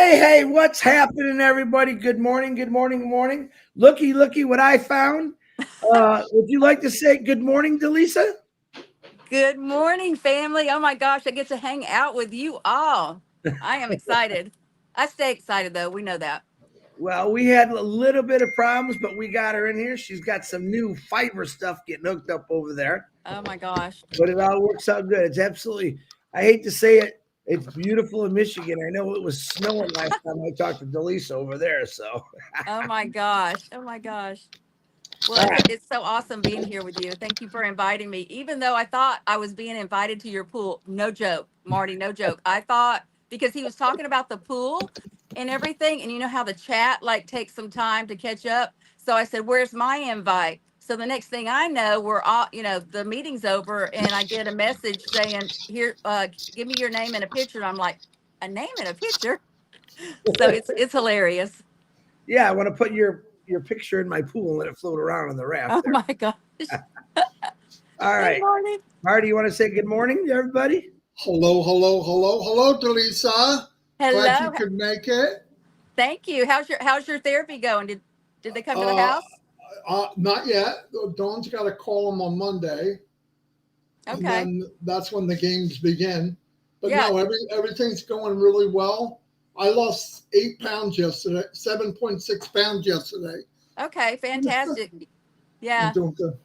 Hey, what's happening, everybody? Good morning, good morning, good morning. Looky what I found. Would you like to say good morning, Delisa? Good morning, family. Oh my gosh, I get to hang out with you all. I am excited. I stay excited though. We know that. Well, we had a little bit of problems, but we got her in here. She's got some new fiber stuff getting hooked up over there, Oh my gosh. but it all works out good. It's absolutely, I hate to say it, it's beautiful in Michigan. I know it was snowing last time I talked to Delisa over there. So, Oh my gosh. Oh my gosh. Well, all right. it's so awesome being here with you. Thank you for inviting me. Even though I thought I was being invited to your pool, no joke, Marty, no joke. I thought because he was talking about the pool and everything, and you know how the chat like takes some time to catch up. So I said, "Where's my invite?" So the next thing I know, we're all, the meeting's over, and I get a message saying, "Here, give me your name and a picture." And I'm like, "A name and a picture?" So it's hilarious. Yeah, I want to put your picture in my pool and let it float around on the raft Oh there. my gosh. All Good right. morning. Marty, you want to say good morning to everybody? Hello, Delisa. Glad you Hello. could make it. Thank you. How's your therapy going? Did they come to the Uh, house? Not yet. Dawn's got to call him on Monday, and Okay. then that's when the games begin. But Yeah. no, everything's going really well. I lost 8 pounds yesterday, 7.6 pounds yesterday. Okay. Fantastic. I'm Yeah. doing good.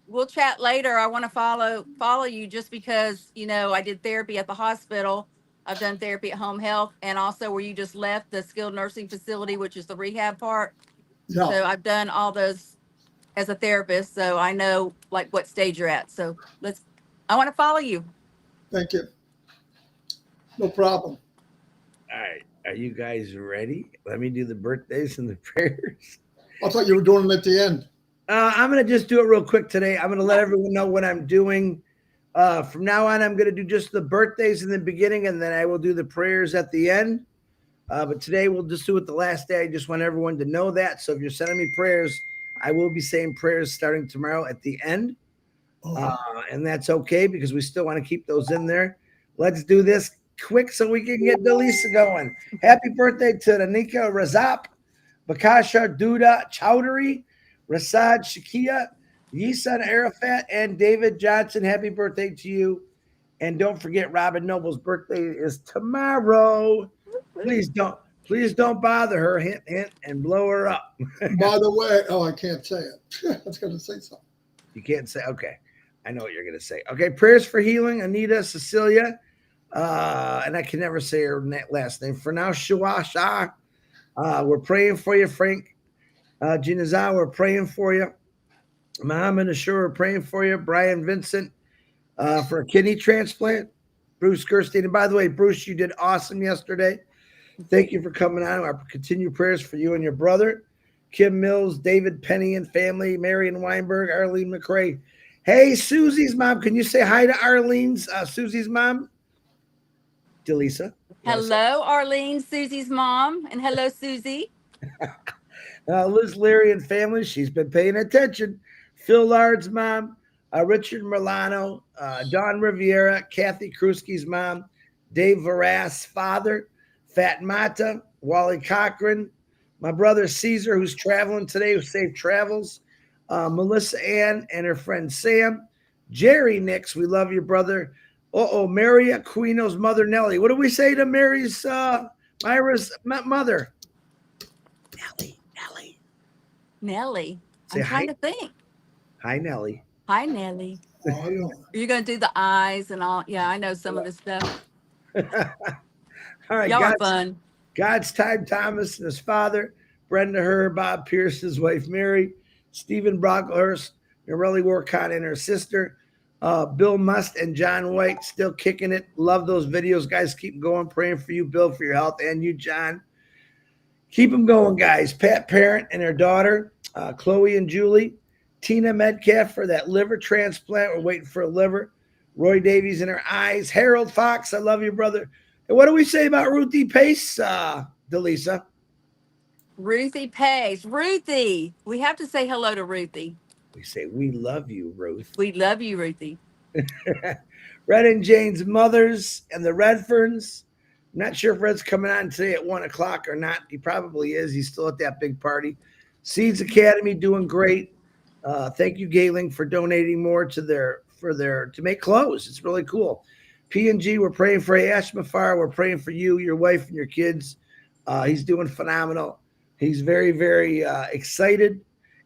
We'll chat later. I want to follow you just because I did therapy at the hospital. I've done therapy at home health, and also where you just left the skilled nursing facility, which is the rehab part. Yeah, So I've done all those as a therapist, so I know like what stage you're at. So let's. I want to follow you. thank you. No problem. All right. Are you guys ready? Let me do the birthdays and the prayers. I thought you were doing them at the end. I'm going to just do it real quick today. I'm going to let everyone know what I'm doing. From now on, I'm going to do just the birthdays in the beginning, and then I will do the prayers at the end. But today, we'll just do it the last day. I just want everyone to know that. So if you're sending me prayers, I will be saying prayers starting tomorrow at the end. Oh, And that's okay because we still want to keep those in there. Let's do this quick so we can get Delisa going. Happy birthday to Nanika Razap, Bakasha Duda Chowdhury, Rasad Shakia, Yisan Arafat, and David Johnson. Happy birthday to you. And don't forget Robin Noble's birthday is tomorrow. Please don't please don't bother her. Hint, hint, and blow her up. by the way, I can't say it. I was going to say something. You can't say, okay. I know what you're going to say. Okay, prayers for healing, Anita, Cecilia, and I can never say her last name. For now, Shua Shah, we're praying for you. Frank Jinazah, we're praying for you. Muhammad Ashur, we're praying for you. Brian Vincent, for a kidney transplant. Bruce Gerstein. And by the way, Bruce, you did awesome yesterday. Thank you for coming on. Our continued prayers for you and your brother. Kim Mills, David Penny and family, Marion Weinberg, Arlene McCrae. Hey, Susie's mom. Can you say hi to Arlene's, Susie's mom? Delisa. Hello, Arlene, Susie's mom, and hello, Susie. Liz Leary and family. She's been paying attention. Phil Lard's mom, Richard Milano, Don Riviera, Kathy Krusky's mom, Dave Varas' father, Fat Mata, Wally Cochran, my brother Caesar, who's traveling today, who safe travels, Melissa Ann and her friend Sam, Jerry Nix, we love your brother. Mary Aquino's mother Nellie. What do we say to Mary's Myra's mother? Nellie. Nellie. Say I'm hi. trying to think. Hi, Nellie. Hi, Nellie. Oh, yeah. Are you going to do the eyes and all? Yeah, I know some of this stuff. All right, Y'all are fun. God's Time Thomas and his father, Brenda Herr, Bob Pierce, his wife Mary, Stephen Brocklehurst, Norelli Warcott and her sister, Bill Must and John White, still kicking it. Love those videos, guys. Keep going. Praying for you, Bill, for your health, and you, John. Keep them going, guys. Pat Parent and her daughter, Chloe and Julie, Tina Metcalf for that liver transplant. We're waiting for a liver. Roy Davies in her eyes. Harold Fox, I love you, brother. And what do we say about Ruthie Pace, Delisa? Ruthie Pace. Ruthie. We have to say hello to Ruthie. We say, we love you, Ruth. We love you, Ruthie. Red and Jane's mothers and the Redferns, I'm not sure if Red's coming on today at 1 o'clock or not. He probably is. He's still at that big party. Seeds Academy doing great. Thank you, Galing, for donating more to their to make clothes. It's really cool. P&G, we're praying for Ash Mafar. We're praying for you, your wife, and your kids. He's doing phenomenal. He's very, very excited.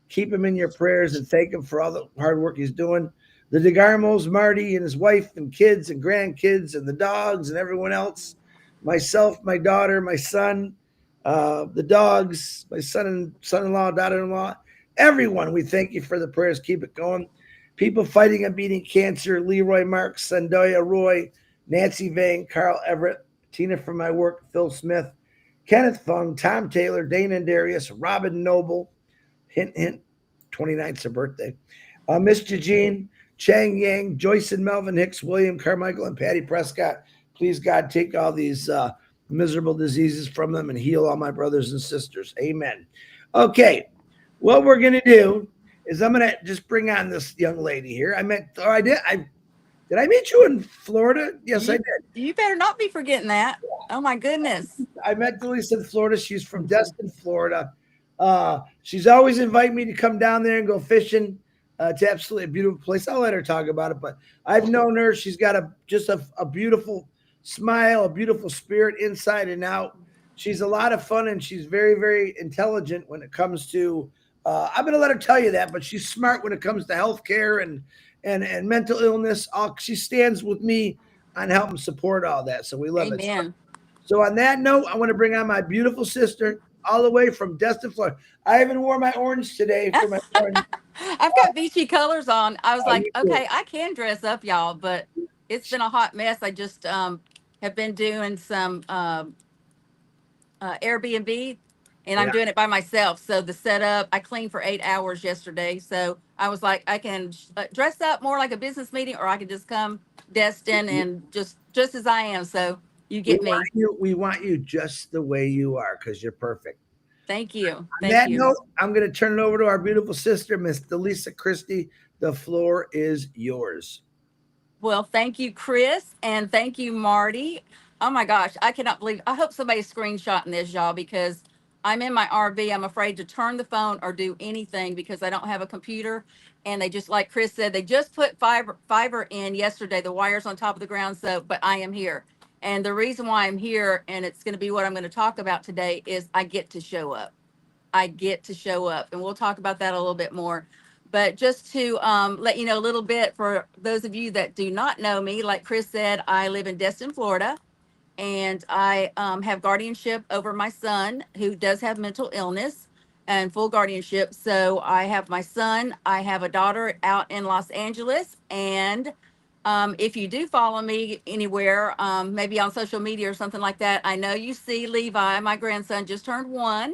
Keep him in your prayers and thank him for all the hard work he's doing. The DeGarmos, Marty and his wife and kids and grandkids and the dogs and everyone else. Myself, my daughter, my son, the dogs, my son-in-law, daughter-in-law, everyone. We thank you for the prayers. Keep it going. People fighting and beating cancer. Leroy Marks, Sandoya Roy, Nancy Vang, Carl Everett, Tina from my work, Phil Smith, Kenneth Fung, Tom Taylor, Dana and Darius, Robin Noble, hint, hint, 29th's her birthday. Miss Jean, Chang Yang, Joyce and Melvin Hicks, William Carmichael, and Patty Prescott. Please, God, take all these miserable diseases from them and heal all my brothers and sisters. Amen. Okay, what we're going to do is I'm going to just bring on this young lady here. Did I meet you in Florida? Yes, I did. You better not be forgetting that. Oh my goodness. I met Delisa in Florida. She's from Destin, Florida. She's always invited me to come down there and go fishing. It's absolutely a beautiful place. I'll let her talk about it, but I've known her. She's got a beautiful smile, a beautiful spirit inside and out. She's a lot of fun and she's very, very intelligent when it comes to. I'm going to let her tell you that, but she's smart when it comes to healthcare and mental illness. She stands with me on helping support all that. So we love it. Amen. So on that note, I want to bring on my beautiful sister all the way from Destin, Florida. I even wore my orange today for my orange. I've got beachy colors on. I was Oh, like, you do. okay, I can dress up, y'all, but it's been a hot mess. I just have been doing some Airbnb, and I'm Yeah. doing it by myself. So the setup, I cleaned for 8 hours yesterday. So I was like, I can dress up more like a business meeting, or I can just come Destin and just as I am. So you We get want me. you. We want you just the way you are because you're perfect. Thank you. On Thank that you. note, I'm going to turn it over to our beautiful sister, Miss Delisa Christie. The floor is yours. Well, thank you, Chris, and thank you, Marty. Oh my gosh, I cannot believe. I hope somebody's screenshotting this, y'all, because I'm in my RV. I'm afraid to turn the phone or do anything because I don't have a computer. And they just, like Chris said, they just put fiber in yesterday. The wires on top of the ground. So, but I am here, and the reason why I'm here, and it's going to be what I'm going to talk about today, is I get to show up. I get to show up, and we'll talk about that a little bit more. But just to let you know a little bit for those of you that do not know me, like Chris said, I live in Destin, Florida, and I have guardianship over my son who does have mental illness and full guardianship. So I have my son, I have a daughter out in Los Angeles, and if you do follow me anywhere, maybe on social media or something like that, I know you see Levi, my grandson, just turned 1.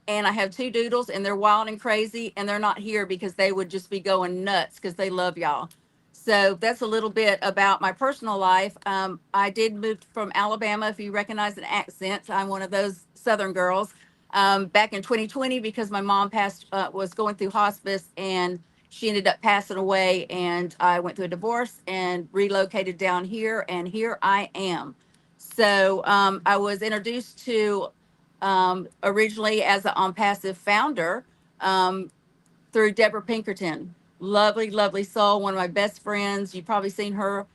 And I have 2 doodles, and they're wild and crazy, and they're not here because they would just be going nuts because they love y'all. So that's a little bit about my personal life. I did move from Alabama, if you recognize an accent. I'm one of those Southern girls. Back in 2020, because my mom was going through hospice, and she ended up passing away, and I went through a divorce and relocated down here, and here I am. So I was introduced to originally as an Onpassive founder through Deborah Pinkerton. Lovely, lovely soul, one of my best friends. You've probably seen her.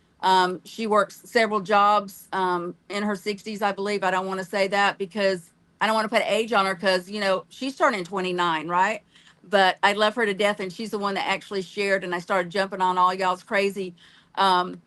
She works several jobs in her 60s, I believe. I don't want to say that because I don't want to put age on her because, she's turning 29, right? But I love her to death, and she's the one that actually shared, and I started jumping on all y'all's crazy um,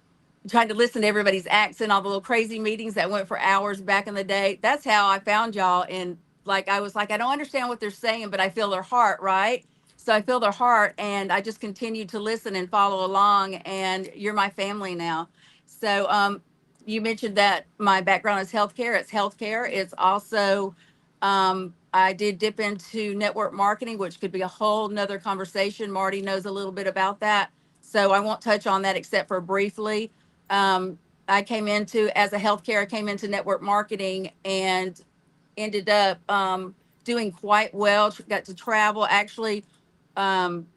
trying to listen to everybody's accent, all the little crazy meetings that went for hours back in the day. That's how I found y'all. And like, I was like, I don't understand what they're saying, but I feel their heart, right? So I feel their heart, and I just continued to listen and follow along. And you're my family now. So you mentioned that my background is healthcare. It's healthcare. It's also, I did dip into network marketing, which could be a whole nother conversation. Marty knows a little bit about that. So I won't touch on that except for briefly. I came into, as a healthcare, I came into network marketing and ended up doing quite well. Got to travel, actually, um,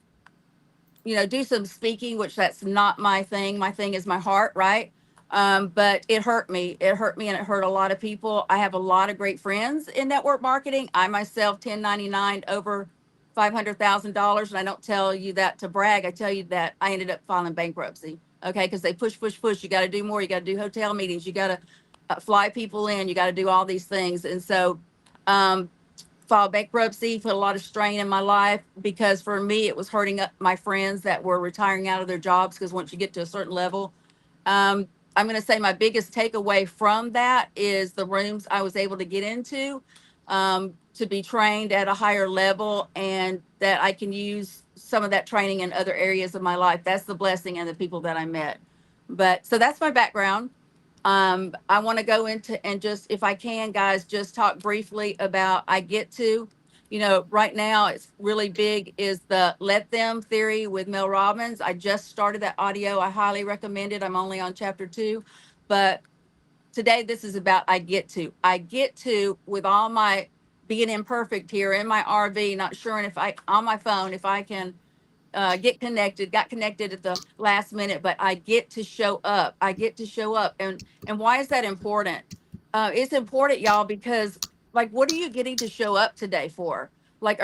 do some speaking, which that's not my thing. My thing is my heart, right? But it hurt me. It hurt me and it hurt a lot of people. I have a lot of great friends in network marketing. I myself 1099 over $500,000. And I don't tell you that to brag. I tell you that I ended up filing bankruptcy. Okay. Because they push, push, push. You got to do more. You got to do hotel meetings. You got to fly people in. You got to do all these things. And so, um, filed bankruptcy, put a lot of strain in my life because for me, it was hurting up my friends that were retiring out of their jobs. Because once you get to a certain level, um, I'm going to say my biggest takeaway from that is the rooms I was able to get into, to be trained at a higher level and that I can use some of that training in other areas of my life. That's the blessing and the people that I met. But so that's my background. I want to go into and just, if I can, guys, just talk briefly about I get to. You know, right now it's really big is the let them theory with Mel Robbins. I just started that audio. I highly recommend it. I'm only on chapter 2, but today this is about I get to. I get to with all my being imperfect here in my RV, not sure if I on my phone if I can got connected at the last minute, but I get to show up. I get to show up. And why is that important? It's important, y'all, because like, what are you getting to show up today for? Like,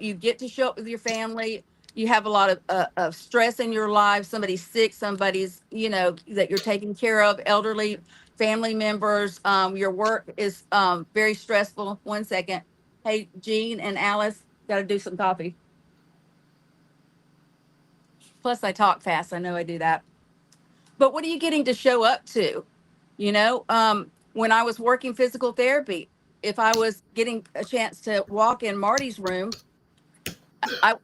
you get to show up with your family. You have a lot of stress in your life. Somebody's sick, somebody's, that you're taking care of, elderly family members. Your work is very stressful. One second. Hey, Jean and Alice, got to do some coffee. Plus, I talk fast. I know I do that. But what are you getting to show up to? When I was working physical therapy, if I was getting a chance to walk in Marty's room,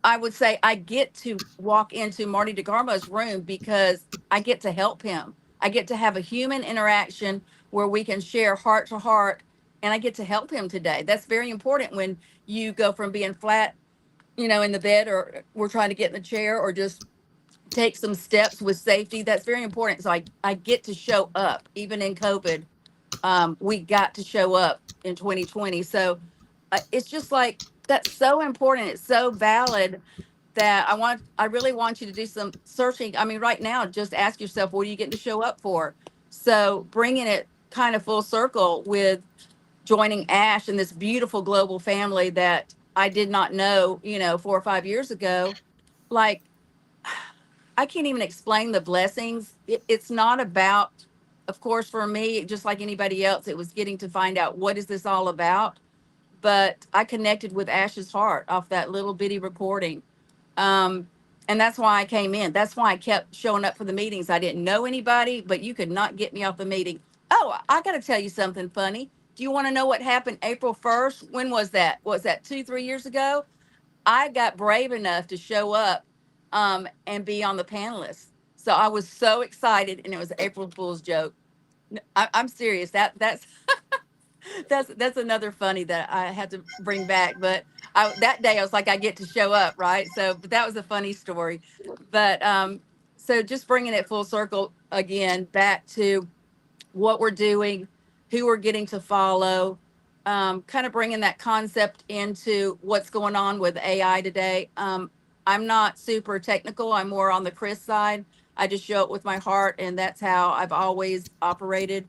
I would say I get to walk into Marty DeGarmo's room because I get to help him. I get to have a human interaction where we can share heart to heart, and I get to help him today. That's very important when you go from being flat, in the bed, or we're trying to get in the chair, or just take some steps with safety. That's very important. So I get to show up even in COVID. We got to show up in 2020. So it's just like, that's so important. It's so valid that I really want you to do some searching. I mean, right now, just ask yourself, what are you getting to show up for? So bringing it kind of full circle with joining Ash and this beautiful global family that I did not know, 4 or 5 years ago, like, I can't even explain the blessings. It's not about, of course, for me, just like anybody else, it was getting to find out what is this all about. But I connected with Ash's heart off that little bitty recording. Um, and that's why I came in. That's why I kept showing up for the meetings. I didn't know anybody, but you could not get me off the meeting. Oh, I got to tell you something funny. Do you want to know what happened April 1st? When was that? Was that 2, 3 years ago? I got brave enough to show up and be on the panelists. So I was so excited, and it was April Fool's joke. I'm serious. That's that's another funny that I had to bring back. But that day I was like, I get to show up, right? So, but that was a funny story. But so just bringing it full circle again back to what we're doing, who we're getting to follow, kind of bringing that concept into what's going on with AI today. I'm not super technical. I'm more on the Chris side. I just show it with my heart, and that's how I've always operated.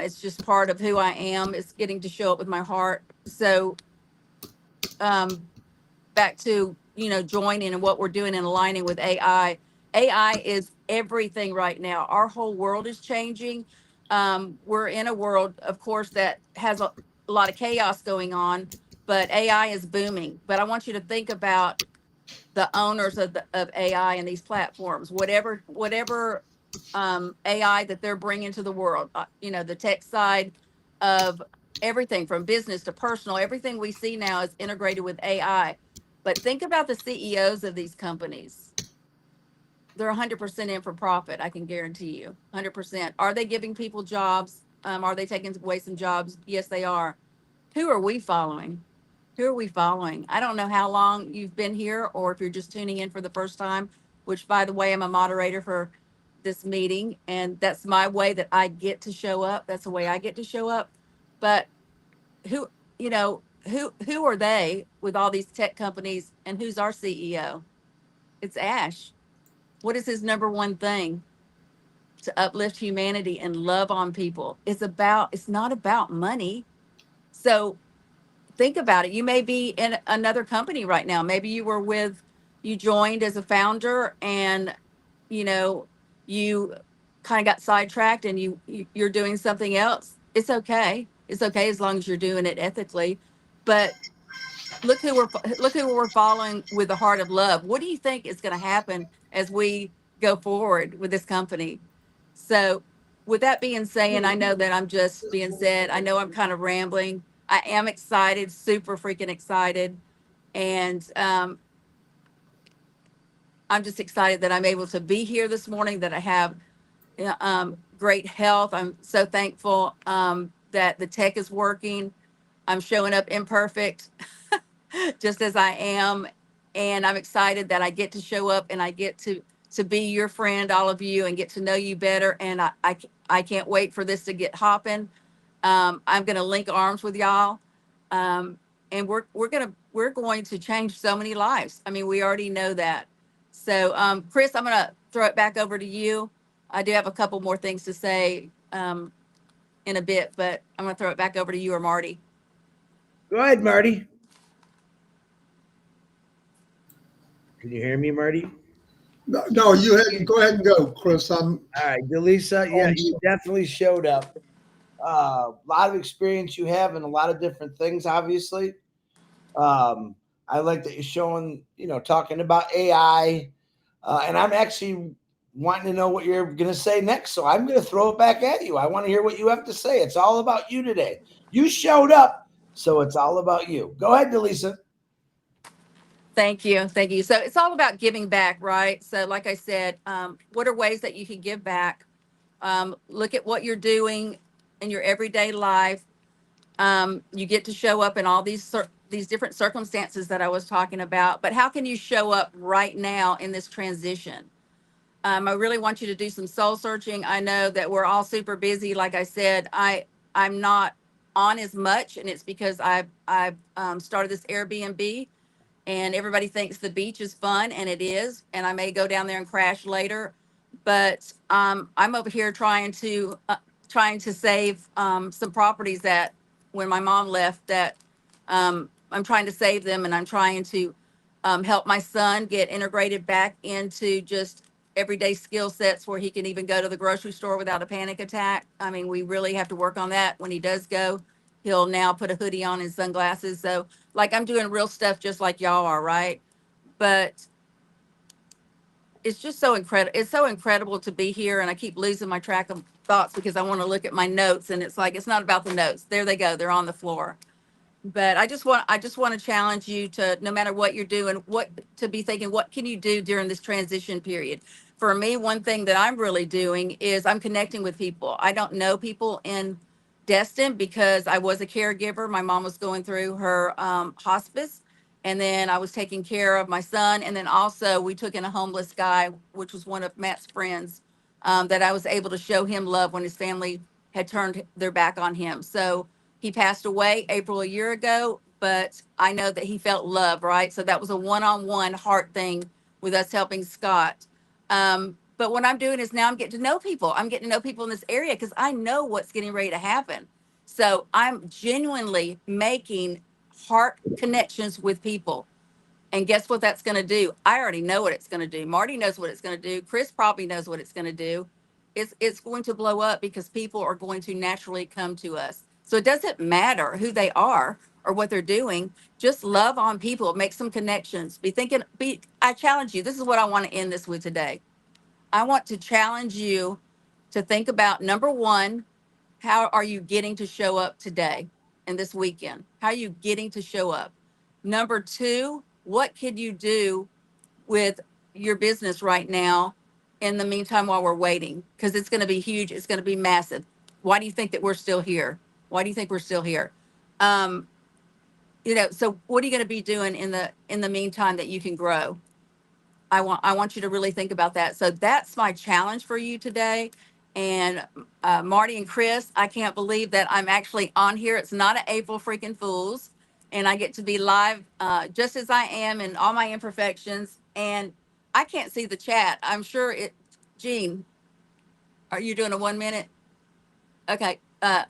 It's just part of who I am. It's getting to show it with my heart. So um, back to joining and what we're doing and aligning with AI. AI is everything right now. Our whole world is changing. We're in a world, of course, that has a lot of chaos going on, but AI is booming. But I want you to think about the owners of AI and these platforms, whatever AI that they're bringing to the world. The tech side of everything from business to personal, everything we see now is integrated with AI. But think about the CEOs of these companies. They're 100% in for profit. I can guarantee you 100%. Are they giving people jobs? Are they taking away some jobs? Yes, they are. Who are we following? Who are we following? I don't know how long you've been here or if you're just tuning in for the first time, which, by the way, I'm a moderator for this meeting, and that's my way that I get to show up. That's the way I get to show up. But who, who are they with all these tech companies, and who's our CEO? It's Ash. What is his number one thing? to uplift humanity and love on people. It's not about money. So think about it. You may be in another company right now. Maybe you joined as a founder, and you know, you kind of got sidetracked, and you're doing something else. It's okay. It's okay as long as you're doing it ethically. But look who we're following with the heart of love. What do you think is going to happen as we go forward with this company? So, with that being said, I know that I'm just being said. I know I'm kind of rambling. I am excited, super freaking excited, and I'm just excited that I'm able to be here this morning. That I have great health. I'm so thankful that the tech is working. I'm showing up imperfect, just as I am. And I'm excited that I get to show up and I get to be your friend, all of you, and get to know you better. And I can't wait for this to get hopping. I'm going to link arms with y'all. And we're going to change so many lives. I mean, we already know that. So, Chris, I'm going to throw it back over to you. I do have a couple more things to say in a bit, but I'm going to throw it back over to you or Marty. Go ahead, Marty. Can you hear me, Marty? No, go ahead and go, Chris. All right, Delisa. Yeah, you definitely showed up. A lot of experience you have in a lot of different things, obviously. I like that you're showing, talking about AI. And I'm actually wanting to know what you're going to say next. So I'm going to throw it back at you. I want to hear what you have to say. It's all about you today. You showed up, so it's all about you. Go ahead, Delisa. Thank you. Thank you. So it's all about giving back, right? So, like I said, what are ways that you can give back? Look at what you're doing in your everyday life. You get to show up in all these different circumstances that I was talking about, but how can you show up right now in this transition? I really want you to do some soul searching. I know that we're all super busy. Like I said, I'm not on as much, and it's because I've started this Airbnb, and everybody thinks the beach is fun, and it is. And I may go down there and crash later, but I'm over here trying to save some properties that when my mom left that I'm trying to save them, and I'm trying to help my son get integrated back into just everyday skill sets where he can even go to the grocery store without a panic attack. I mean, we really have to work on that. When he does go, he'll now put a hoodie on and sunglasses. So, like, I'm doing real stuff just like y'all are, right? But it's just so incredible. It's so incredible to be here. And I keep losing my track of thoughts because I want to look at my notes, and it's like, it's not about the notes. There they go. They're on the floor. But I just want to challenge you to, no matter what you're doing, what to be thinking, what can you do during this transition period? For me, one thing that I'm really doing is I'm connecting with people. I don't know people in Destin because I was a caregiver. My mom was going through her hospice, and then I was taking care of my son. And then also we took in a homeless guy, which was one of Matt's friends, that I was able to show him love when his family had turned their back on him. So he passed away April a year ago, but I know that he felt love, right? So that was a one-on-one heart thing with us helping Scott. But what I'm doing is now I'm getting to know people. I'm getting to know people in this area because I know what's getting ready to happen. So I'm genuinely making heart connections with people. And guess what that's going to do? I already know what it's going to do. Marty knows what it's going to do. Chris probably knows what it's going to do. It's going to blow up because people are going to naturally come to us. So it doesn't matter who they are or what they're doing. Just love on people, make some connections. I challenge you. This is what I want to end this with today. I want to challenge you to think about, number one, how are you getting to show up today and this weekend? How are you getting to show up? Number two, what can you do with your business right now in the meantime while we're waiting? Because it's going to be huge. It's going to be massive. Why do you think that we're still here? Why do you think we're still here? Um, so what are you going to be doing in the meantime that you can grow? I want you to really think about that. So that's my challenge for you today. And Marty and Chris, I can't believe that I'm actually on here. It's not an April freaking Fools, and I get to be live just as I am in all my imperfections. And I can't see the chat. I'm sure it. Gene, Are you doing a 1 minute? Okay.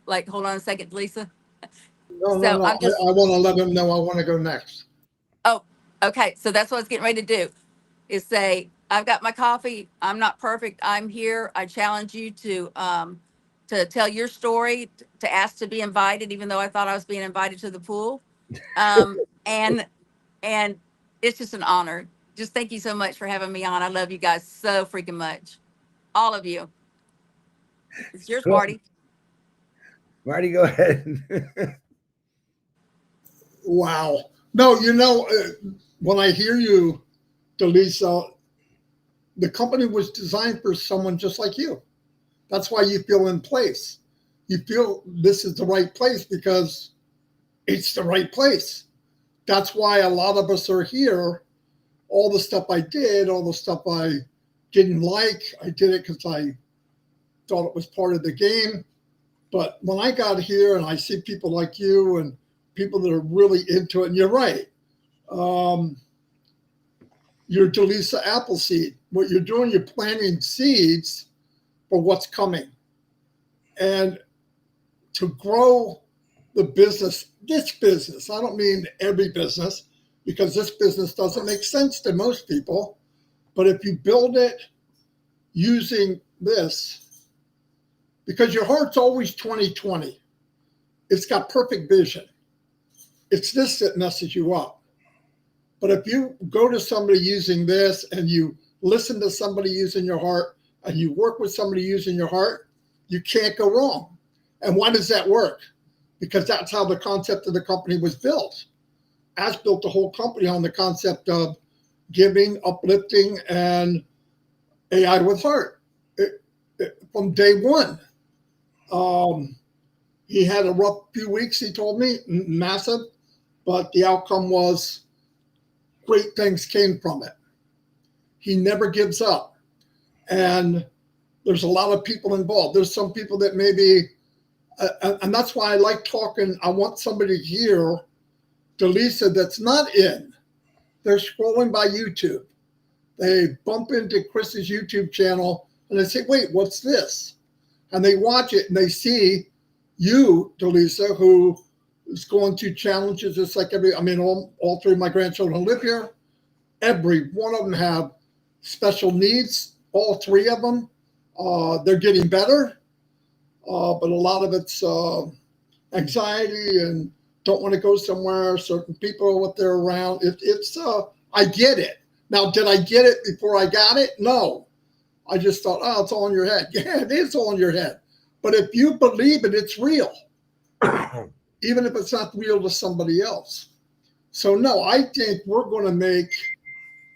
Like, hold on a second, Lisa. No, no, So no. I'm just, I want to let him know I want to go next. oh, okay. So that's what I was getting ready to do, is say, I've got my coffee. I'm not perfect. I'm here. I challenge you to tell your story, to ask to be invited, even though I thought I was being invited to the pool. Um, and, and it's just an honor. Just thank you so much for having me on. I love you guys so freaking much. All of you. It's yours, Cool. Marty. Marty, go ahead. Wow. No, when I hear you, Delisa, the company was designed for someone just like you. That's why you feel in place. You feel this is the right place because it's the right place. That's why a lot of us are here. All the stuff I did, all the stuff I didn't like, I did it because I thought it was part of the game. But when I got here and I see people like you and people that are really into it, and you're right, you're Delisa Appleseed. What you're doing, you're planting seeds for what's coming. And to grow the business, this business, I don't mean every business, because this business doesn't make sense to most people. But if you build it using this, because your heart's always 2020, it's got perfect vision. It's this that messes you up. But if you go to somebody using this and you listen to somebody using your heart and you work with somebody using your heart, you can't go wrong. And why does that work? Because that's how the concept of the company was built. As built the whole company on the concept of giving, uplifting, and AI with heart. From day one. He had a rough few weeks, he told me, massive, but the outcome was great things came from it. He never gives up. And there's a lot of people involved. There's some people that maybe, and that's why I like talking. I want somebody here, Delisa, that's not in. They're scrolling by YouTube. They bump into Christie's YouTube channel and they say, wait, what's this? And they watch it and they see you, Delisa, who is going through challenges just like all three of my grandchildren live here. Every one of them have special needs, all three of them. They're getting better, but a lot of it's anxiety and don't want to go somewhere. Certain people, what they're around. I get it. Now, did I get it before I got it? No. I just thought, oh, it's all in your head. Yeah, it is all in your head. But if you believe it, it's real, even if it's not real to somebody else. So, no, I think we're going to make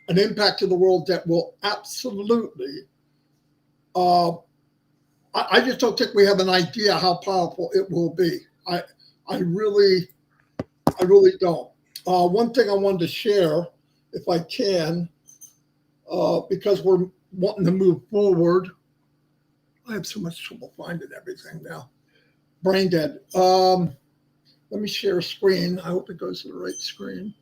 an impact to the world that will absolutely, I just don't think we have an idea how powerful it will be. I really don't. One thing I wanted to share, if I can, because we're wanting to move forward. I have so much trouble finding everything now. Brain dead. Let me share a screen. I hope it goes to the right screen.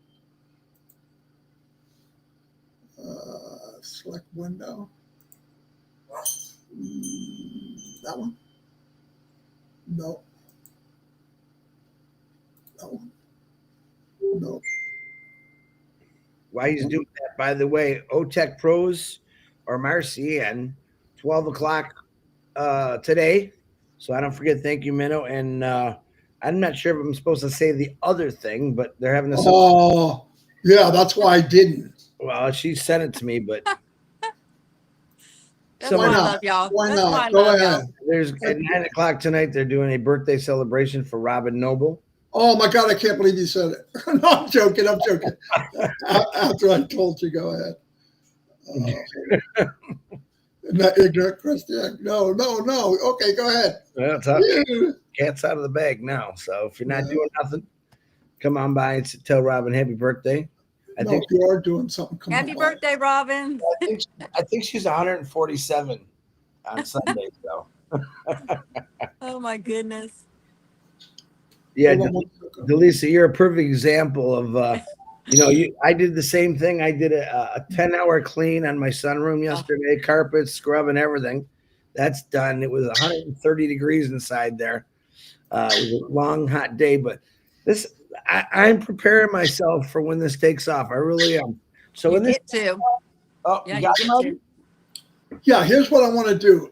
Select window. That one? No. That one? No. While he's doing that, by the way, OTech Pros or Marcian, 12 o'clock today. So I don't forget. Thank you, Minnow. And I'm not sure if I'm supposed to say the other thing, but they're having this. Oh, yeah, that's why I didn't. Well, she sent it to me, but That's why Why I not? love y'all. Why That's why not? I Go love ahead. y'all. there's at 9 o'clock tonight. They're doing a birthday celebration for Robin Noble. Oh my God, I can't believe you said it. No, I'm joking. After I told you, go ahead. Not ignorant Christian. No. Okay, go ahead. Well, cat's out of the bag now. So if you're not doing nothing, come on by and tell Robin happy birthday. I think if you are doing something, come Happy on. birthday, Robin. I think she's 147 on Sunday. So Oh my goodness. yeah, Hold on one second. Delisa, you're a perfect example of I did the same thing. I did a 10-hour clean on my sunroom yesterday, carpets, scrubbing everything. That's done. It was 130 degrees inside there. It was a long, hot day, but I'm preparing myself for when this takes off. I really am. So You when this, get to. oh, Yeah, you you got get Marty? to. Yeah, here's what I want to do.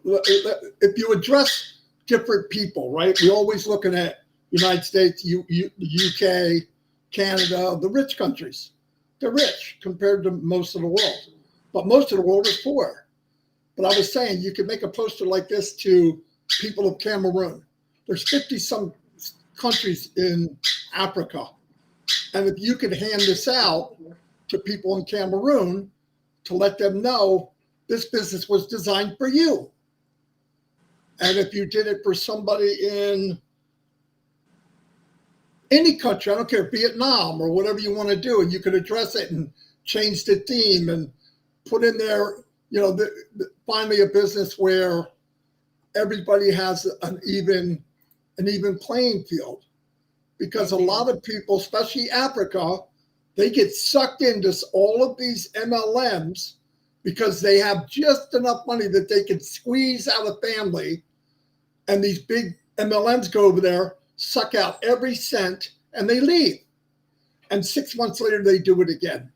If you address different people, right? We're always looking at United States, the UK, Canada, the rich countries. They're rich compared to most of the world, but most of the world is poor. But I was saying you could make a poster like this to people of Cameroon. There's 50 some countries in Africa. And if you could hand this out to people in Cameroon to let them know this business was designed for you. And if you did it for somebody in any country, I don't care, Vietnam or whatever you want to do, and you could address it and change the theme and put in there, finally a business where everybody has an even playing field. Because a lot of people, especially Africa, they get sucked into all of these MLMs because they have just enough money that they can squeeze out a family, and these big MLMs go over there, suck out every cent, and they leave. And 6 months later, they do it again.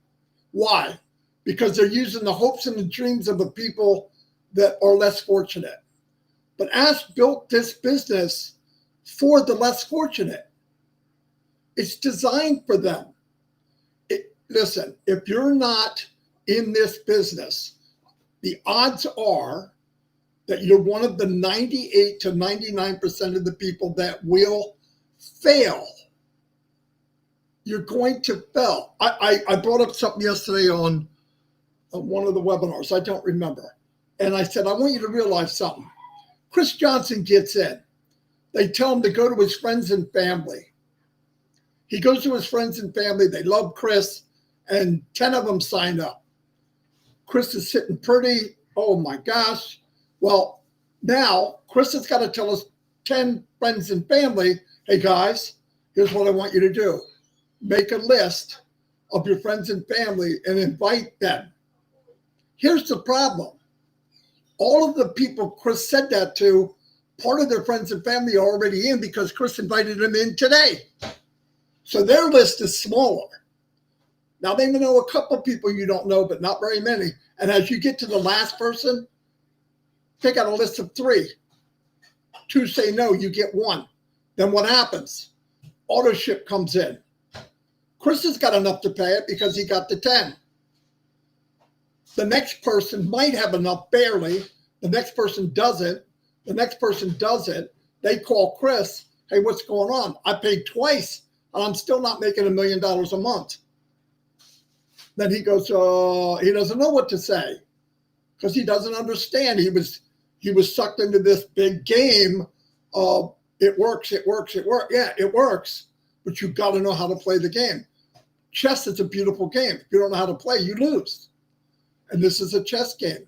Why? Because they're using the hopes and the dreams of the people that are less fortunate. But Ash built this business for the less fortunate. It's designed for them. Listen, if you're not in this business, the odds are that you're one of the 98 to 99% of the people that will fail. You're going to fail. I brought up something yesterday on one of the webinars. I don't remember. And I said, I want you to realize something. Chris Johnson gets in. They tell him to go to his friends and family. He goes to his friends and family. They love Chris, and 10 of them sign up. Chris is sitting pretty. Oh, my gosh. Well, now Chris has got to tell his 10 friends and family, hey, guys, here's what I want you to do. Make a list of your friends and family and invite them. Here's the problem. All of the people Chris said that to, part of their friends and family are already in because Chris invited them in today. So their list is smaller. Now they may know a couple of people you don't know, but not very many. And as you get to the last person, take out a list of 3. 2 say no, you get 1. Then what happens? Auto ship comes in. Chris has got enough to pay it because he got the 10. The next person might have enough, barely. The next person doesn't. The next person doesn't. They call Chris, hey, what's going on? I paid twice, and I'm still not making $1 million a month. Then he goes, he doesn't know what to say because he doesn't understand. He was sucked into this big game of it works. Yeah, it works, but you've got to know how to play the game. Chess is a beautiful game. If you don't know how to play, you lose. And this is a chess game.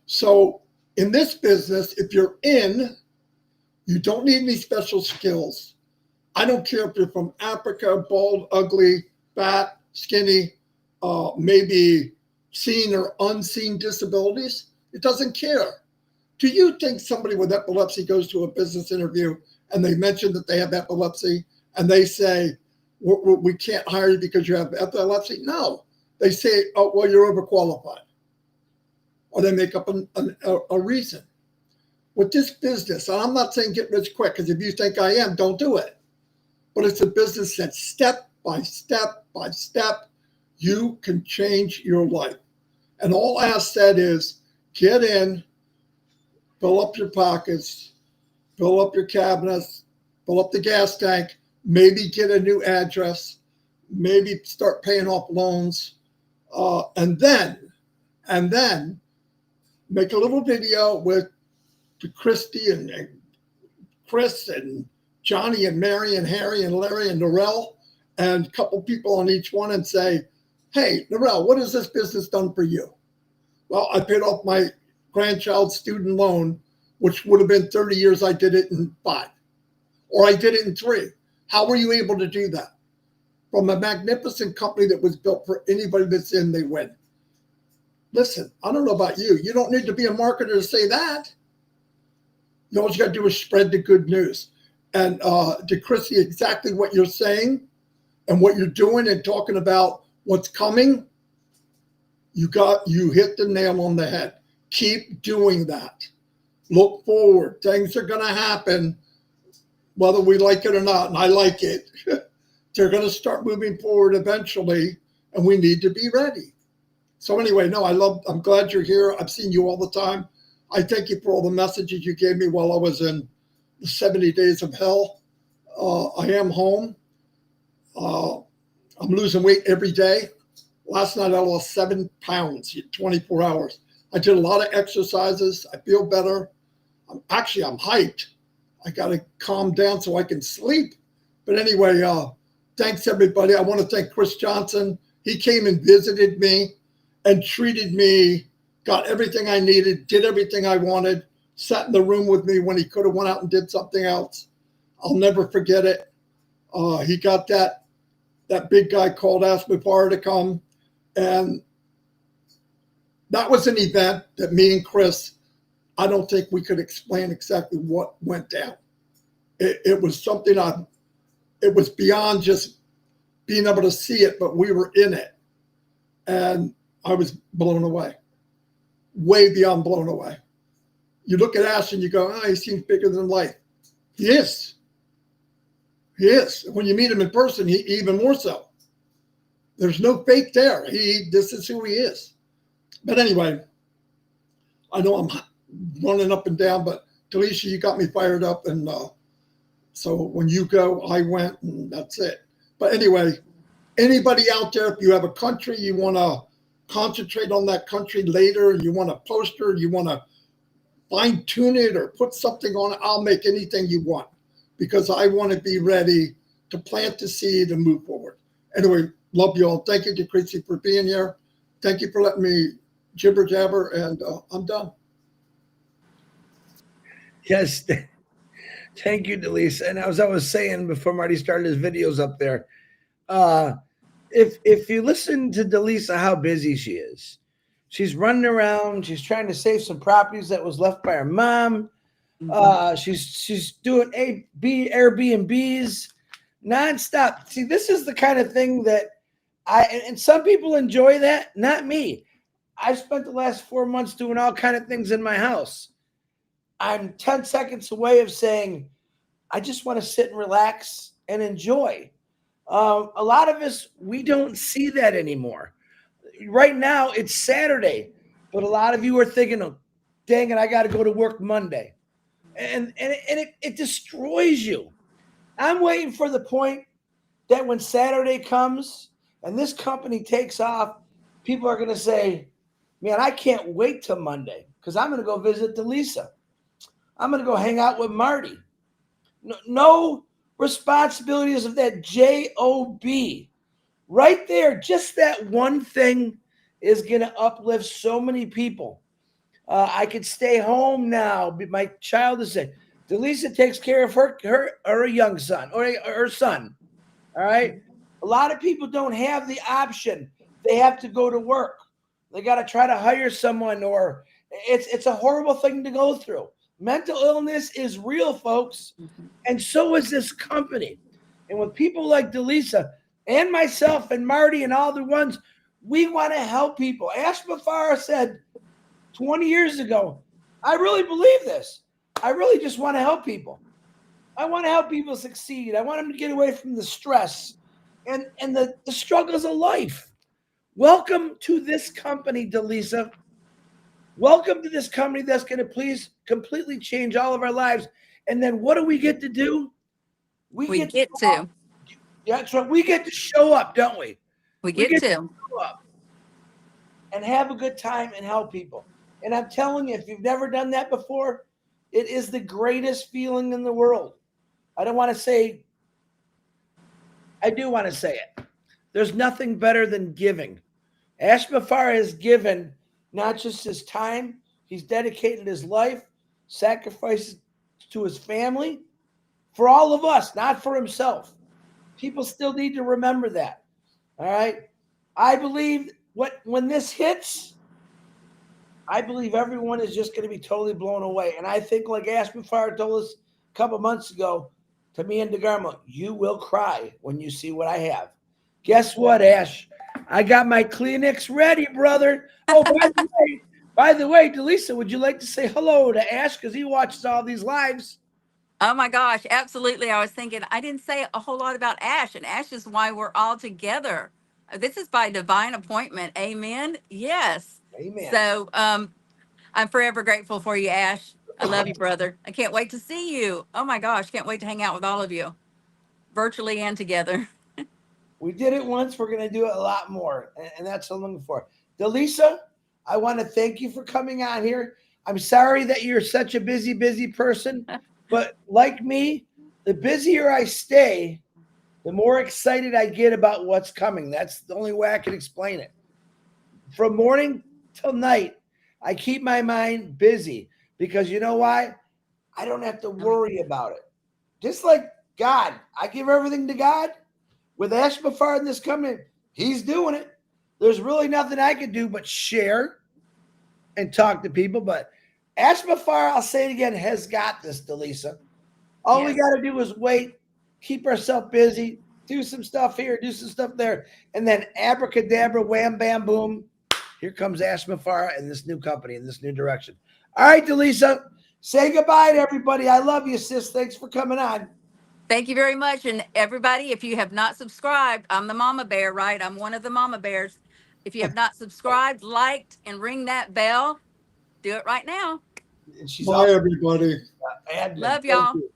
So in this business, if you're in, you don't need any special skills. I don't care if you're from Africa, bald, ugly, fat, skinny, maybe seen or unseen disabilities. It doesn't care. Do you think somebody with epilepsy goes to a business interview and they mention that they have epilepsy and they say, we can't hire you because you have epilepsy? No. They say, oh, well, you're overqualified. Or they make up a reason. With this business, and I'm not saying get rich quick, because if you think I am, don't do it. But it's a business that step by step by step, you can change your life. And all I said is get in, fill up your pockets, fill up your cabinets, fill up the gas tank, maybe get a new address, maybe start paying off loans, and then make a little video with Christie and Chris and Johnny and Mary and Harry and Larry and Narelle and a couple people on each one and say, hey, Narelle, what has this business done for you? Well, I paid off my grandchild's student loan, which would have been 30 years. I did it in 5, or I did it in 3. How were you able to do that? From a magnificent company that was built for anybody that's in, they win. Listen, I don't know about you. You don't need to be a marketer to say that. You all you got to do is spread the good news. And to Christie, exactly what you're saying and what you're doing and talking about what's coming, you hit the nail on the head. Keep doing that. Look forward. Things are going to happen, whether we like it or not. And I like it. They're going to start moving forward eventually, and we need to be ready. So anyway, no, I'm glad you're here. I've seen you all the time. I thank you for all the messages you gave me while I was in the 70 days of hell. I am home. I'm losing weight every day. Last night I lost 7 pounds in 24 hours. I did a lot of exercises. I feel better. I'm hyped. I got to calm down so I can sleep. But anyway, thanks everybody. I want to thank Chris Johnson. He came and visited me and treated me, got everything I needed, did everything I wanted, sat in the room with me when he could have went out and did something else. I'll never forget it. He got that big guy called, asked me for to come. And that was an event that me and Chris, I don't think we could explain exactly what went down. It was something it was beyond just being able to see it, but we were in it. And I was blown away, way beyond blown away. You look at Ash and you go, he seems bigger than life. He is. He is. When you meet him in person, he even more so. There's no fake there. This is who he is. But anyway, I know I'm running up and down, but Delisa, you got me fired up. And so when you go, I went, and that's it. But anyway, anybody out there, if you have a country, you want to concentrate on that country later, you want a poster, you want to fine tune it or put something on it, I'll make anything you want because I want to be ready to plant the seed and move forward. Anyway, love you all. Thank you to Christie for being here. Thank you for letting me jibber jabber, and I'm done. Yes. Thank you, Delisa. And as I was saying before Marty started his videos up there, if you listen to Delisa, how busy she is. She's running around. She's trying to save some properties that was left by her mom. She's doing Airbnbs nonstop. See, this is the kind of thing that and some people enjoy that, not me. I've spent the last 4 months doing all kind of things in my house. I'm 10 seconds away of saying, I just want to sit and relax and enjoy. A lot of us, we don't see that anymore. Right now, it's Saturday, but a lot of you are thinking, oh, dang it, I got to go to work Monday. And it destroys you. I'm waiting for the point that when Saturday comes and this company takes off, people are going to say, man, I can't wait till Monday because I'm going to go visit Delisa. I'm going to go hang out with Marty. No responsibilities of that job. Right there, just that one thing is going to uplift so many people. I could stay home now. My child is sick. Delisa takes care of her young son or her son. All right. A lot of people don't have the option. They have to go to work. They got to try to hire someone, or it's a horrible thing to go through. Mental illness is real, folks. And so is this company. And with people like Delisa and myself and Marty and all the ones, we want to help people. Ash Mafara said 20 years ago, I really believe this. I really just want to help people. I want to help people succeed. I want them to get away from the stress and the struggles of life. Welcome to this company, Delisa. Welcome to this company that's going to please completely change all of our lives. And then what do we get to do? We get to. That's right. We get to show up, don't we? We get to show up and have a good time and help people. And I'm telling you, if you've never done that before, it is the greatest feeling in the world. I don't want to say, I do want to say it. There's nothing better than giving. Ash Mafara has given not just his time, he's dedicated his life, sacrifices to his family, for all of us, not for himself. People still need to remember that. All right. I believe when this hits, I believe everyone is just going to be totally blown away. And I think, like Aspen Fire told us a couple months ago to me and DeGarmo, you will cry when you see what I have. Guess what, Ash? I got my Kleenex ready, brother. Oh, by the way, Delisa, would you like to say hello to Ash because he watches all these lives? Oh my gosh, absolutely. I was thinking, I didn't say a whole lot about Ash, and Ash is why we're all together. This is by divine appointment. Amen. Yes. Amen. So I'm forever grateful for you, Ash. I love you, brother. I can't wait to see you. Oh my gosh, can't wait to hang out with all of you, virtually and together. We did it once. We're going to do it a lot more. And that's what I'm looking for. Delisa, I want to thank you for coming on here. I'm sorry that you're such a busy, busy person. But like me, the busier I stay, the more excited I get about what's coming. That's the only way I can explain it. From morning till night, I keep my mind busy because you know why? I don't have to worry about it. Just like God, I give everything to God. With Ash Bafar in this coming, he's doing it. There's really nothing I can do but share and talk to people. But Ash Bafar, I'll say it again, has got this, Delisa. All we Yes. got to do is wait, keep ourselves busy, do some stuff here, do some stuff there, and then abracadabra, wham, bam, boom. Here comes Ash Bafar and this new company in this new direction. All right, Delisa, say goodbye to everybody. I love you, sis. Thanks for coming on. Thank you very much. And everybody, if you have not subscribed, I'm the mama bear, right? I'm one of the mama bears. If you have not subscribed, liked, and ring that bell, do it right now. And she's Bye, all everybody. admin. Love Thank y'all. you.